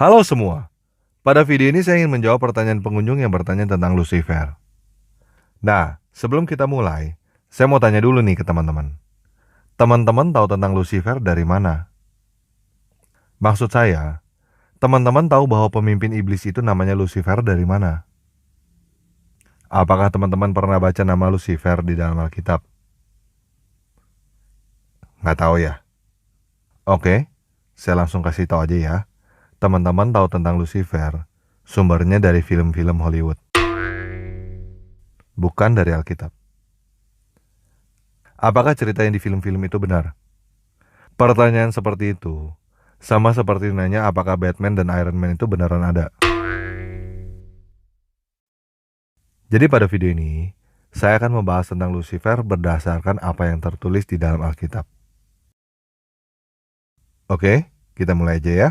Halo semua, pada video ini saya ingin menjawab pertanyaan pengunjung yang bertanya tentang Lucifer. Nah, sebelum kita mulai, saya mau tanya dulu nih ke teman-teman. Teman-teman tahu tentang Lucifer dari mana? Maksud saya, teman-teman tahu bahwa pemimpin iblis itu namanya Lucifer dari mana? Apakah teman-teman pernah baca nama Lucifer di dalam Alkitab? Nggak tahu ya? Oke, saya langsung kasih tahu aja ya. Teman-teman tahu tentang Lucifer, sumbernya dari film-film Hollywood, bukan dari Alkitab. Apakah cerita yang di film-film itu benar? Pertanyaan seperti itu sama seperti nanya apakah Batman dan Iron Man itu beneran ada. Jadi pada video ini, saya akan membahas tentang Lucifer berdasarkan apa yang tertulis di dalam Alkitab. Oke, kita mulai aja ya.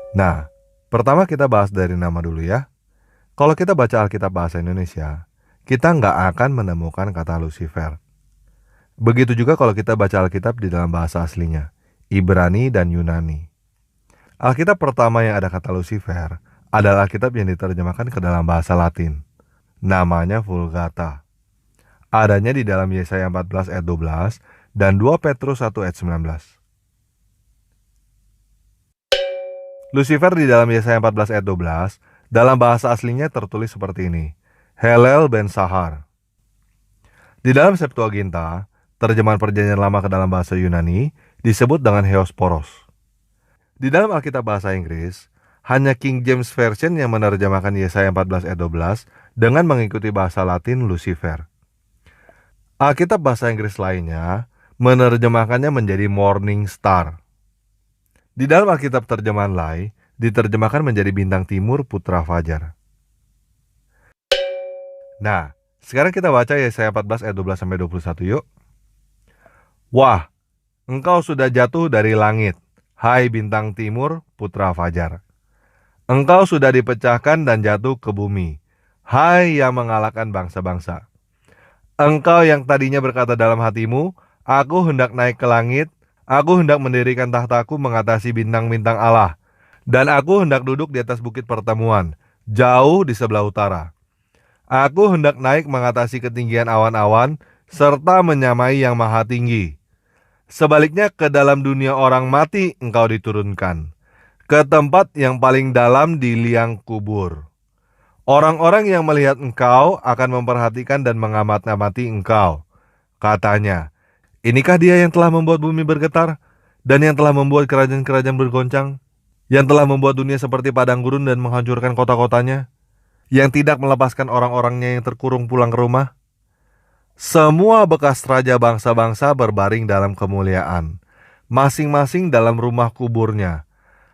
Nah, pertama kita bahas dari nama dulu ya. Kalau kita baca Alkitab bahasa Indonesia, kita nggak akan menemukan kata Lucifer. Begitu juga kalau kita baca Alkitab di dalam bahasa aslinya, Ibrani dan Yunani. Alkitab pertama yang ada kata Lucifer adalah Alkitab yang diterjemahkan ke dalam bahasa Latin. Namanya Vulgata. Adanya di dalam Yesaya 14 ayat 12 dan 2 Petrus 1 ayat 19. Lucifer di dalam Yesaya 14 ayat 12 dalam bahasa aslinya tertulis seperti ini, Helel ben Sahar. Di dalam Septuaginta, terjemahan Perjanjian Lama ke dalam bahasa Yunani disebut dengan Heosporos. Di dalam Alkitab bahasa Inggris, hanya King James Version yang menerjemahkan Yesaya 14 ayat 12 dengan mengikuti bahasa Latin Lucifer. Alkitab bahasa Inggris lainnya menerjemahkannya menjadi Morning Star. Di dalam Alkitab terjemahan lain, diterjemahkan menjadi bintang timur putra fajar. Nah, sekarang kita baca Yesaya 14 ayat 12-21 yuk. Wah, engkau sudah jatuh dari langit, hai bintang timur putra fajar. Engkau sudah dipecahkan dan jatuh ke bumi, hai yang mengalahkan bangsa-bangsa. Engkau yang tadinya berkata dalam hatimu, aku hendak naik ke langit, aku hendak mendirikan tahtaku mengatasi bintang-bintang Allah, dan aku hendak duduk di atas bukit pertemuan, jauh di sebelah utara. Aku hendak naik mengatasi ketinggian awan-awan, serta menyamai yang maha tinggi. Sebaliknya ke dalam dunia orang mati engkau diturunkan, ke tempat yang paling dalam di liang kubur. Orang-orang yang melihat engkau akan memperhatikan dan mengamat-amati engkau. Katanya, inikah dia yang telah membuat bumi bergetar, dan yang telah membuat kerajaan-kerajaan bergoncang, yang telah membuat dunia seperti padang gurun dan menghancurkan kota-kotanya, yang tidak melepaskan orang-orangnya yang terkurung pulang ke rumah? Semua bekas raja bangsa-bangsa berbaring dalam kemuliaan, masing-masing dalam rumah kuburnya.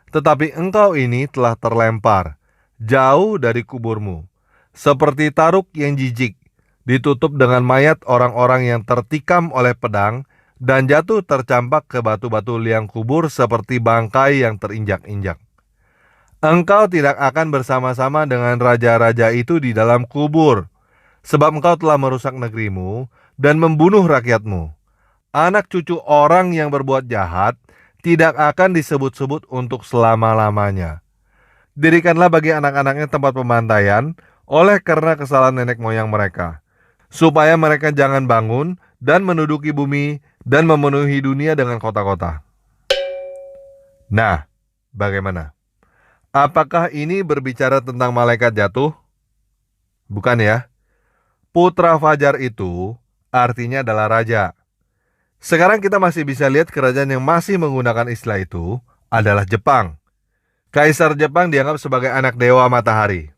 Tetapi engkau ini telah terlempar jauh dari kuburmu, seperti taruk yang jijik, ditutup dengan mayat orang-orang yang tertikam oleh pedang, dan jatuh tercampak ke batu-batu liang kubur seperti bangkai yang terinjak-injak. Engkau tidak akan bersama-sama dengan raja-raja itu di dalam kubur, sebab engkau telah merusak negerimu dan membunuh rakyatmu. Anak cucu orang yang berbuat jahat tidak akan disebut-sebut untuk selama-lamanya. Dirikanlah bagi anak-anaknya tempat pembantaian oleh karena kesalahan nenek moyang mereka, supaya mereka jangan bangun dan menduduki bumi dan memenuhi dunia dengan kota-kota. Nah, bagaimana? Apakah ini berbicara tentang malaikat jatuh? Bukan ya. Putra fajar itu artinya adalah raja. Sekarang kita masih bisa lihat kerajaan yang masih menggunakan istilah itu adalah Jepang. Kaisar Jepang dianggap sebagai anak dewa matahari.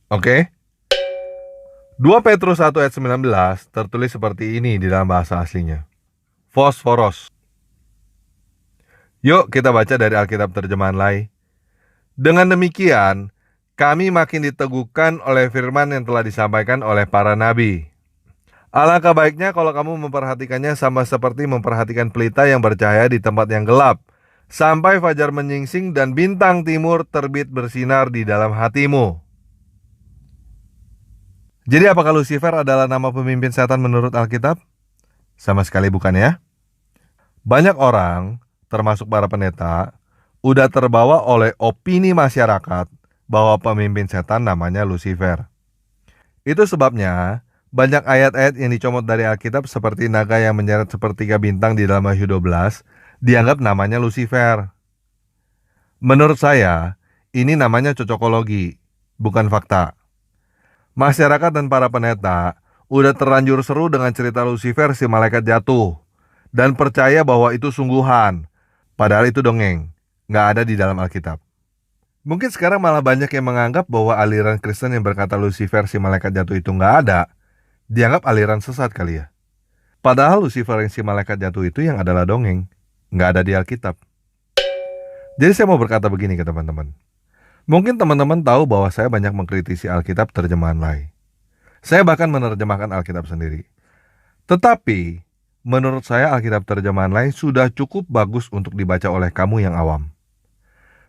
Oke? 2 Petrus 1 ayat 19 tertulis seperti ini di dalam bahasa aslinya. Fosforos. Yuk kita baca dari Alkitab terjemahan lain. Dengan demikian, kami makin diteguhkan oleh firman yang telah disampaikan oleh para nabi. Alangkah baiknya kalau kamu memperhatikannya sama seperti memperhatikan pelita yang bercahaya di tempat yang gelap, sampai fajar menyingsing dan bintang timur terbit bersinar di dalam hatimu. Jadi apakah Lucifer adalah nama pemimpin setan menurut Alkitab? Sama sekali bukan ya. Banyak orang, termasuk para pendeta, udah terbawa oleh opini masyarakat bahwa pemimpin setan namanya Lucifer. Itu sebabnya banyak ayat-ayat yang dicomot dari Alkitab seperti naga yang menyeret sepertiga bintang di dalam Wahyu 12 dianggap namanya Lucifer. Menurut saya, ini namanya cocokologi, bukan fakta. Masyarakat dan para pendeta udah terlanjur seru dengan cerita Lucifer si malaikat jatuh dan percaya bahwa itu sungguhan, padahal itu dongeng, nggak ada di dalam Alkitab. Mungkin sekarang malah banyak yang menganggap bahwa aliran Kristen yang berkata Lucifer si malaikat jatuh itu nggak ada, dianggap aliran sesat kali ya. Padahal Lucifer yang si malaikat jatuh itu yang adalah dongeng, nggak ada di Alkitab. Jadi saya mau berkata begini ke teman-teman. Mungkin teman-teman tahu bahwa saya banyak mengkritisi Alkitab terjemahan Lai. Saya bahkan menerjemahkan Alkitab sendiri. Tetapi, menurut saya Alkitab terjemahan Lai sudah cukup bagus untuk dibaca oleh kamu yang awam.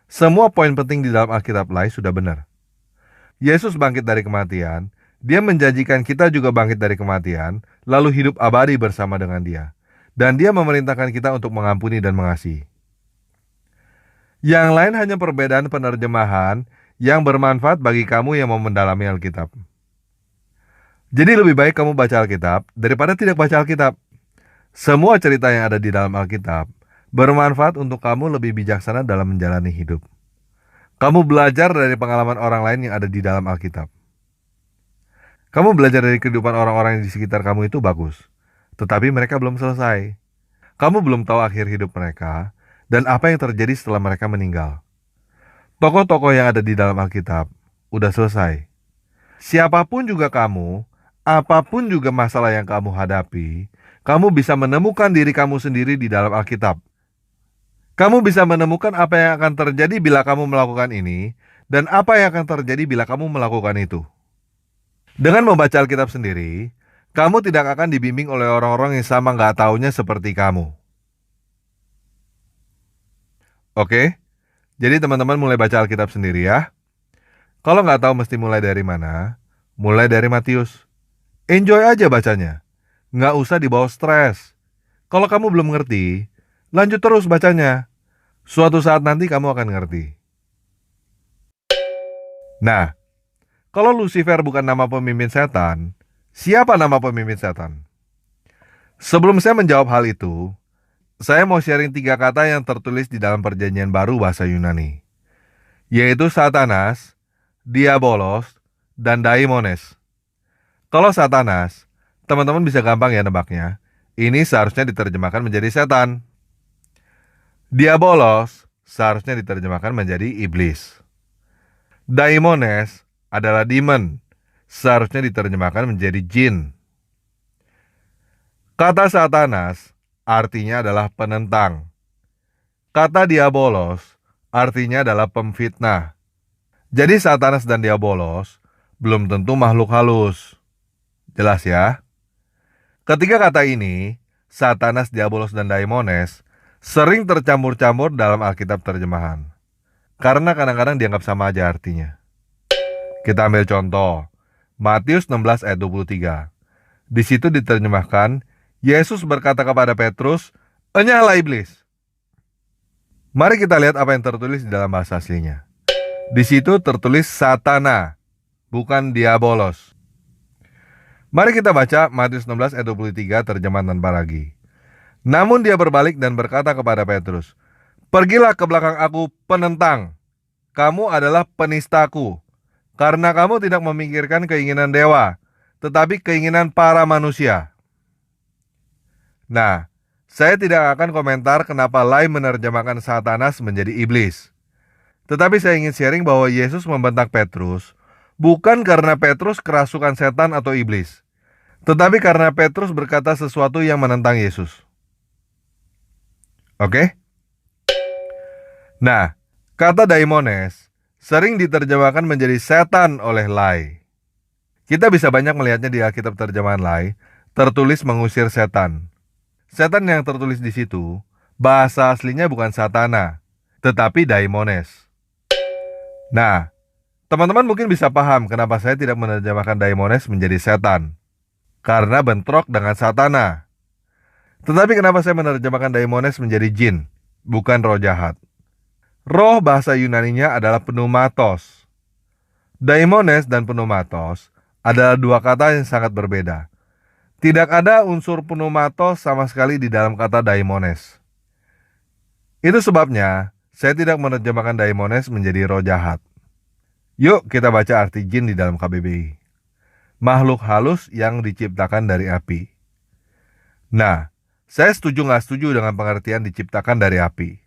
Semua poin penting di dalam Alkitab Lai sudah benar. Yesus bangkit dari kematian, Dia menjanjikan kita juga bangkit dari kematian, lalu hidup abadi bersama dengan Dia. Dan Dia memerintahkan kita untuk mengampuni dan mengasihi. Yang lain hanya perbedaan penerjemahan yang bermanfaat bagi kamu yang mau mendalami Alkitab. Jadi lebih baik kamu baca Alkitab daripada tidak baca Alkitab. Semua cerita yang ada di dalam Alkitab bermanfaat untuk kamu lebih bijaksana dalam menjalani hidup. Kamu belajar dari pengalaman orang lain yang ada di dalam Alkitab. Kamu belajar dari kehidupan orang-orang di sekitar kamu itu bagus, tetapi mereka belum selesai. Kamu belum tahu akhir hidup mereka dan apa yang terjadi setelah mereka meninggal. Tokoh-tokoh yang ada di dalam Alkitab udah selesai. Siapapun juga kamu, apapun juga masalah yang kamu hadapi, kamu bisa menemukan diri kamu sendiri di dalam Alkitab. Kamu bisa menemukan apa yang akan terjadi bila kamu melakukan ini, dan apa yang akan terjadi bila kamu melakukan itu. Dengan membaca Alkitab sendiri, kamu tidak akan dibimbing oleh orang-orang yang sama nggak taunya seperti kamu. Oke, jadi teman-teman mulai baca Alkitab sendiri ya. Kalau nggak tahu mesti mulai dari mana, mulai dari Matius. Enjoy aja bacanya, nggak usah dibawa stres. Kalau kamu belum ngerti, lanjut terus bacanya. Suatu saat nanti kamu akan ngerti. Nah, kalau Lucifer bukan nama pemimpin setan, siapa nama pemimpin setan? Sebelum saya menjawab hal itu, saya mau sharing 3 kata yang tertulis di dalam Perjanjian Baru bahasa Yunani, yaitu Satanas, Diabolos, dan Daimones. Kalau Satanas, teman-teman bisa gampang ya nebaknya. Ini seharusnya diterjemahkan menjadi setan. Diabolos seharusnya diterjemahkan menjadi iblis. Daimones adalah demon, seharusnya diterjemahkan menjadi jin. Kata Satanas artinya adalah penentang. Kata Diabolos artinya adalah pemfitnah. Jadi Satanas dan Diabolos belum tentu makhluk halus. Jelas ya? Ketiga kata ini, Satanas, Diabolos, dan Daimones, sering tercampur-campur dalam Alkitab terjemahan. Karena kadang-kadang dianggap sama aja artinya. Kita ambil contoh, Matius 16 ayat 23. Di situ diterjemahkan, Yesus berkata kepada Petrus, "Enyahlah iblis." Mari kita lihat apa yang tertulis di dalam bahasa aslinya. Di situ tertulis Satana, bukan Diabolos. Mari kita baca Matius 16 ayat 23 terjemahan tanpa ragi. Namun dia berbalik dan berkata kepada Petrus, "Pergilah ke belakang aku, penentang. Kamu adalah penistaku, karena kamu tidak memikirkan keinginan dewa, tetapi keinginan para manusia." Nah, saya tidak akan komentar kenapa Lai menerjemahkan Satanas menjadi iblis. Tetapi saya ingin sharing bahwa Yesus membentak Petrus bukan karena Petrus kerasukan setan atau iblis, tetapi karena Petrus berkata sesuatu yang menentang Yesus. Oke? Nah, kata daimones sering diterjemahkan menjadi setan oleh Lai. Kita bisa banyak melihatnya di Alkitab terjemahan Lai, tertulis mengusir setan. Setan yang tertulis di situ Bahasa aslinya bukan satana, tetapi daimones. Nah, teman-teman mungkin bisa paham kenapa saya tidak menerjemahkan daimones menjadi setan. Karena bentrok dengan satana. Tetapi kenapa saya menerjemahkan daimones menjadi jin, bukan roh jahat? Roh bahasa Yunaninya adalah pneumatos. Daimones dan pneumatos adalah dua kata yang sangat berbeda. Tidak ada unsur pneumatos sama sekali di dalam kata daimones. Itu sebabnya saya tidak menerjemahkan daimones menjadi roh jahat. Yuk kita baca arti jin di dalam KBBI. Makhluk halus yang diciptakan dari api. Nah, saya nggak setuju dengan pengertian diciptakan dari api.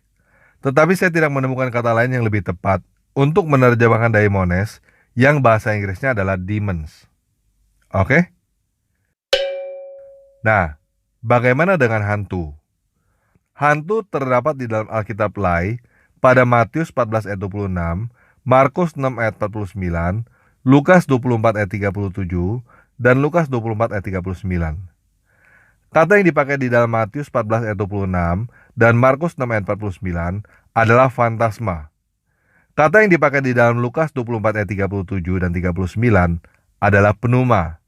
Tetapi saya tidak menemukan kata lain yang lebih tepat untuk menerjemahkan daimones yang bahasa Inggrisnya adalah demons. Oke? Nah, bagaimana dengan hantu? Hantu terdapat di dalam Alkitab Lai pada Matius 14 ayat 26, Markus 6 ayat 49, Lukas 24 ayat 37, dan Lukas 24 ayat 39. Kata yang dipakai di dalam Matius 14 ayat 26 dan Markus 6 ayat 49 adalah fantasma. Kata yang dipakai di dalam Lukas 24 ayat 37 dan 39 adalah pneuma.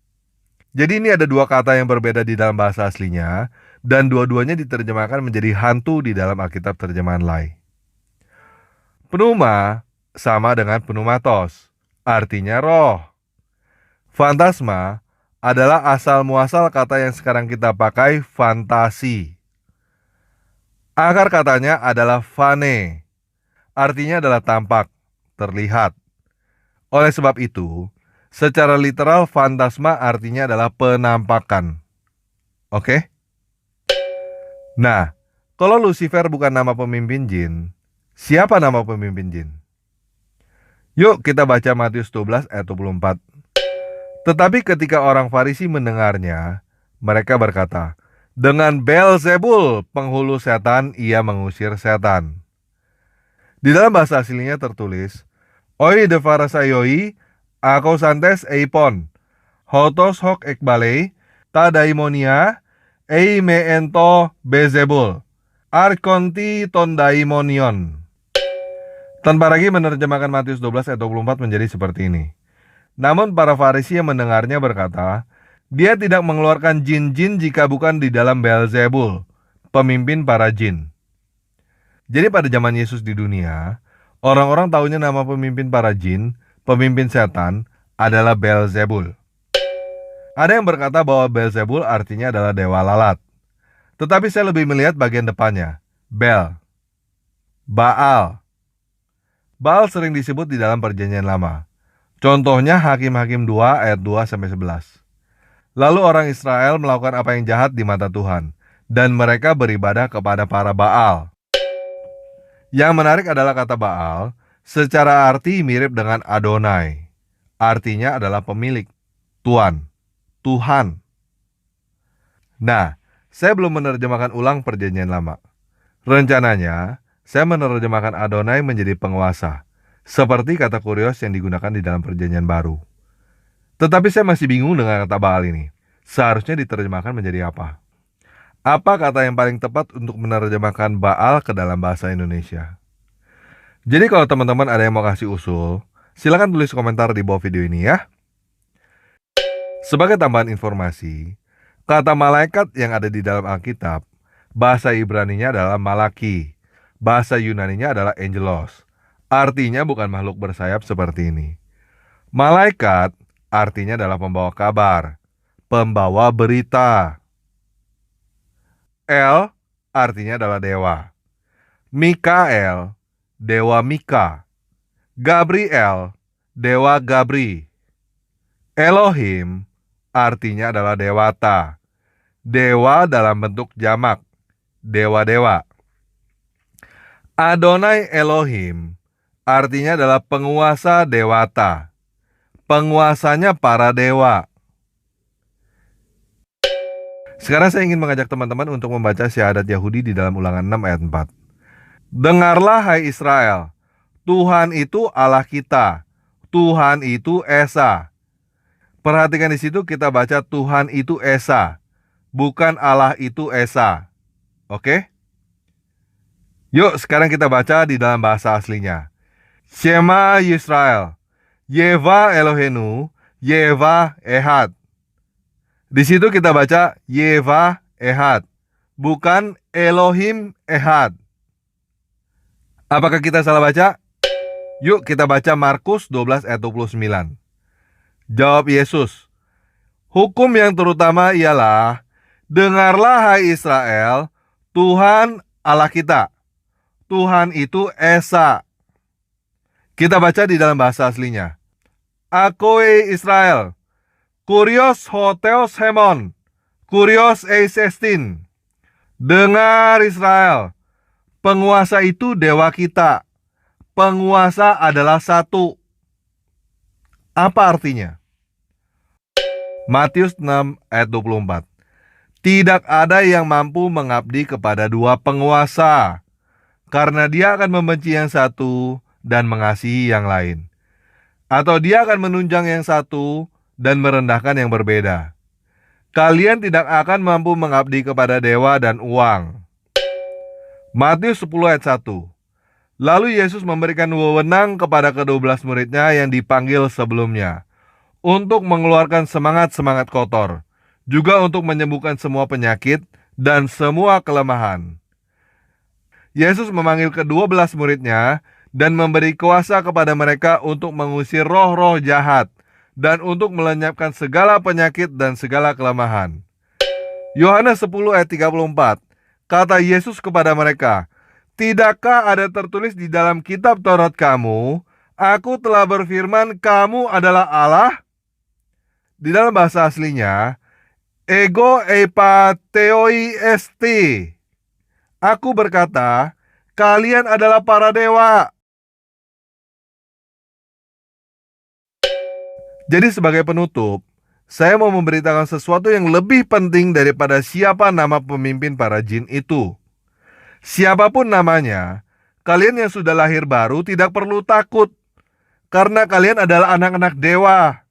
Jadi ini ada dua kata yang berbeda di dalam bahasa aslinya, dan dua-duanya diterjemahkan menjadi hantu di dalam Alkitab terjemahan Lai. Pneuma sama dengan pneumatos, artinya roh. Fantasma adalah asal muasal kata yang sekarang kita pakai fantasi. Akar katanya adalah phane, artinya adalah tampak, terlihat. Oleh sebab itu, secara literal fantasma artinya adalah penampakan. Oke? Nah, kalau Lucifer bukan nama pemimpin jin, siapa nama pemimpin jin? Yuk kita baca Matius 12 ayat 24. Tetapi ketika orang Farisi mendengarnya, mereka berkata, dengan Beelzebul, penghulu setan, ia mengusir setan. Di dalam bahasa aslinya tertulis, Oi de Farasayoi, akousantes eipon, hotos hok ekbalei, ta daimonia, ei meento Beelzebul, arkonti ton daimonion. Tanpa lagi menerjemahkan Matius 12 ayat 24 menjadi seperti ini. Namun para Farisi yang mendengarnya berkata, dia tidak mengeluarkan jin-jin jika bukan di dalam Beelzebul, pemimpin para jin. Jadi pada zaman Yesus di dunia, orang-orang tahunya nama pemimpin para jin, pemimpin setan, adalah Beelzebul. Ada yang berkata bahwa Beelzebul artinya adalah dewa lalat. Tetapi saya lebih melihat bagian depannya, Bel, Baal. Baal sering disebut di dalam perjanjian lama. Contohnya Hakim-Hakim 2 ayat 2-11. Lalu orang Israel melakukan apa yang jahat di mata Tuhan, dan mereka beribadah kepada para Baal. Yang menarik adalah kata Baal, secara arti mirip dengan Adonai. Artinya adalah pemilik, Tuan, Tuhan. Nah, saya belum menerjemahkan ulang perjanjian lama. Rencananya, saya menerjemahkan Adonai menjadi penguasa, seperti kata kurios yang digunakan di dalam perjanjian baru. Tetapi saya masih bingung dengan kata Baal ini. Seharusnya diterjemahkan menjadi apa? Apa kata yang paling tepat untuk menerjemahkan Baal ke dalam bahasa Indonesia? Jadi kalau teman-teman ada yang mau kasih usul, silakan tulis komentar di bawah video ini ya. Sebagai tambahan informasi, kata malaikat yang ada di dalam Alkitab, bahasa Ibraninya adalah malaki, bahasa Yunaninya adalah angelos. Artinya bukan makhluk bersayap seperti ini. Malaikat artinya adalah pembawa kabar, pembawa berita. El artinya adalah dewa. Mikael, dewa Mika. Gabriel, dewa Gabri. Elohim artinya adalah dewata. Dewa dalam bentuk jamak, dewa-dewa. Adonai Elohim artinya adalah penguasa dewata. Penguasanya para dewa. Sekarang saya ingin mengajak teman-teman untuk membaca syahadat Yahudi di dalam Ulangan 6 ayat 4. Dengarlah hai Israel, Tuhan itu Allah kita, Tuhan itu Esa. Perhatikan di situ kita baca Tuhan itu Esa, bukan Allah itu Esa. Oke? Yuk sekarang kita baca di dalam bahasa aslinya. Shema Yisrael, Yeva Elohenu, Yeva Ehad. Di situ kita baca Yeva Ehad, bukan Elohim Ehad. Apakah kita salah baca? Yuk kita baca Markus 12 ayat 29. Jawab Yesus, hukum yang terutama ialah, dengarlah hai Israel, Tuhan Allah kita, Tuhan itu Esa. Kita baca di dalam bahasa aslinya. Akoe Israel, Kurios hoteos hemon, Kurios eis estin. Dengar Israel, penguasa itu dewa kita, penguasa adalah satu. Apa artinya? Matius 6 ayat 24. Tidak ada yang mampu mengabdi kepada dua penguasa, karena dia akan membenci yang satu dan mengasihi yang lain. Atau dia akan menunjang yang satu dan merendahkan yang berbeda. Kalian tidak akan mampu mengabdi kepada dewa dan uang. Matius 10 ayat 1. Lalu Yesus memberikan wewenang kepada ke-12 muridnya yang dipanggil sebelumnya, untuk mengeluarkan semangat-semangat kotor, juga untuk menyembuhkan semua penyakit dan semua kelemahan. Yesus memanggil ke-12 muridnya dan memberi kuasa kepada mereka untuk mengusir roh-roh jahat dan untuk melenyapkan segala penyakit dan segala kelemahan. Yohanes 10 ayat 34, kata Yesus kepada mereka, tidakkah ada tertulis di dalam kitab Taurat kamu, aku telah berfirman kamu adalah Allah? Di dalam bahasa aslinya, ego epatheoi esti. Aku berkata, kalian adalah para dewa. Jadi sebagai penutup, saya mau memberitakan sesuatu yang lebih penting daripada siapa nama pemimpin para jin itu. Siapapun namanya, kalian yang sudah lahir baru tidak perlu takut, karena kalian adalah anak-anak dewa.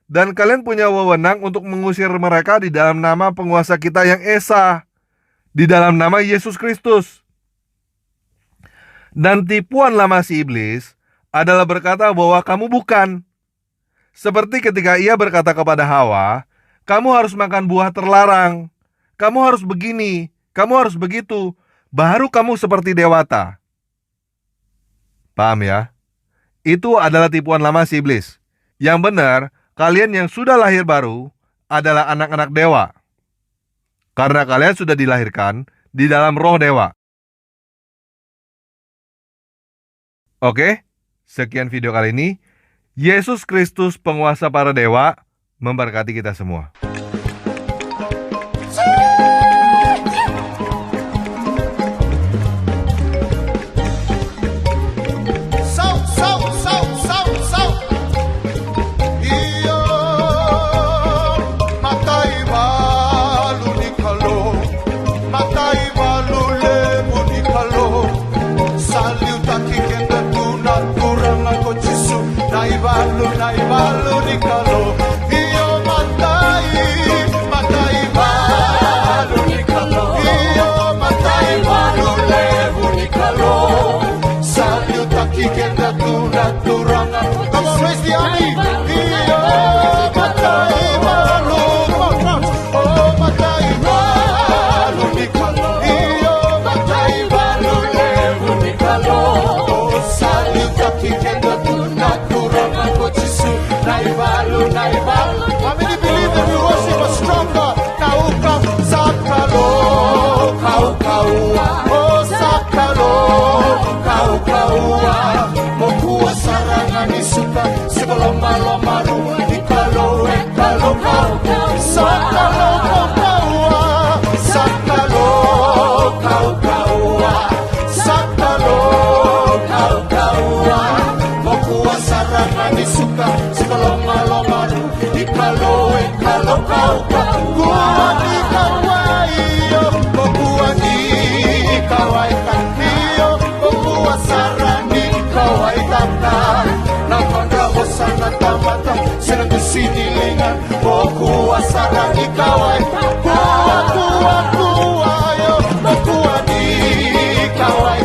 Dan kalian punya wewenang untuk mengusir mereka di dalam nama penguasa kita yang Esa, di dalam nama Yesus Kristus. Dan tipuan lama si iblis adalah berkata bahwa kamu bukan. Seperti ketika ia berkata kepada Hawa, kamu harus makan buah terlarang, kamu harus begini, kamu harus begitu, baru kamu seperti dewata. Paham ya? Itu adalah tipuan lama si iblis. Yang benar, kalian yang sudah lahir baru adalah anak-anak dewa, karena kalian sudah dilahirkan di dalam roh dewa. Oke, sekian video kali ini. Yesus Kristus penguasa para dewa memberkati kita semua. Naibalu ni kalo, iyo matai balu ni kalo, iyo matai balu lebu ni kalo. Saliu taki kenda turang aku. Come on, raise the army. Iyo matai balu, oh matai balu ni kalo, iyo matai balu lebu ni kalo. Saliu taki kenda turang aku. Naibalu. How many believe that we worship a stronger? Kau sakalo, kau, oh sakalo, kau, mau sarangan isuka sebelum malu di kalau kau, sakalo, mau sarangan isuka sebelum malu di kalau kau kuani kawaio kuani kawai kanio sarani kawai tata na kontra bosana tamata senang sinilingan sarani kawai kuayo kuani kawai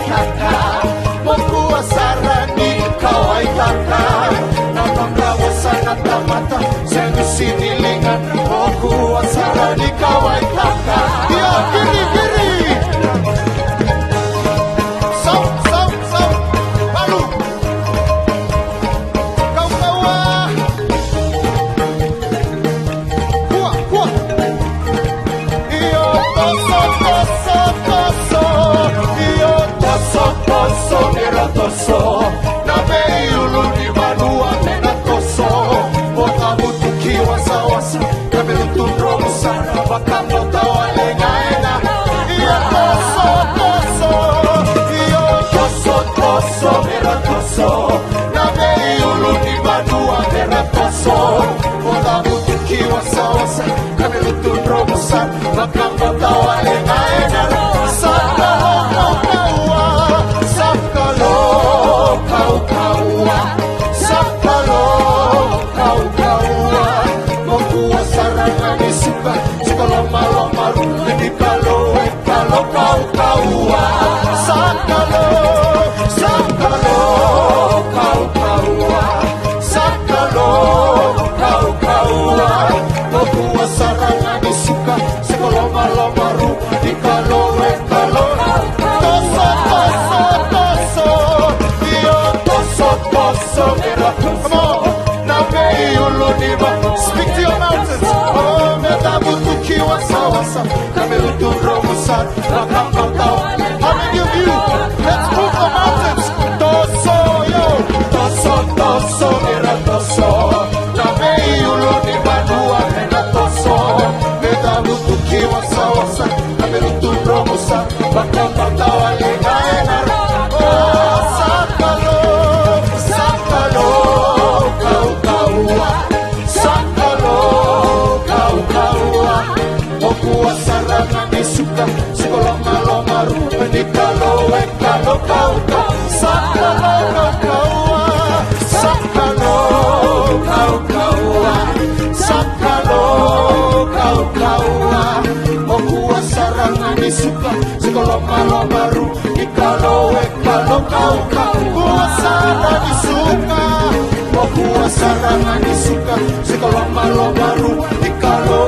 sarangan isuka sekoloma baru dikalo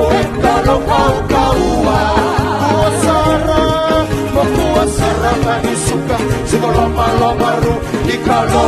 kau kuasa sarangan isuka sekoloma baru dikalo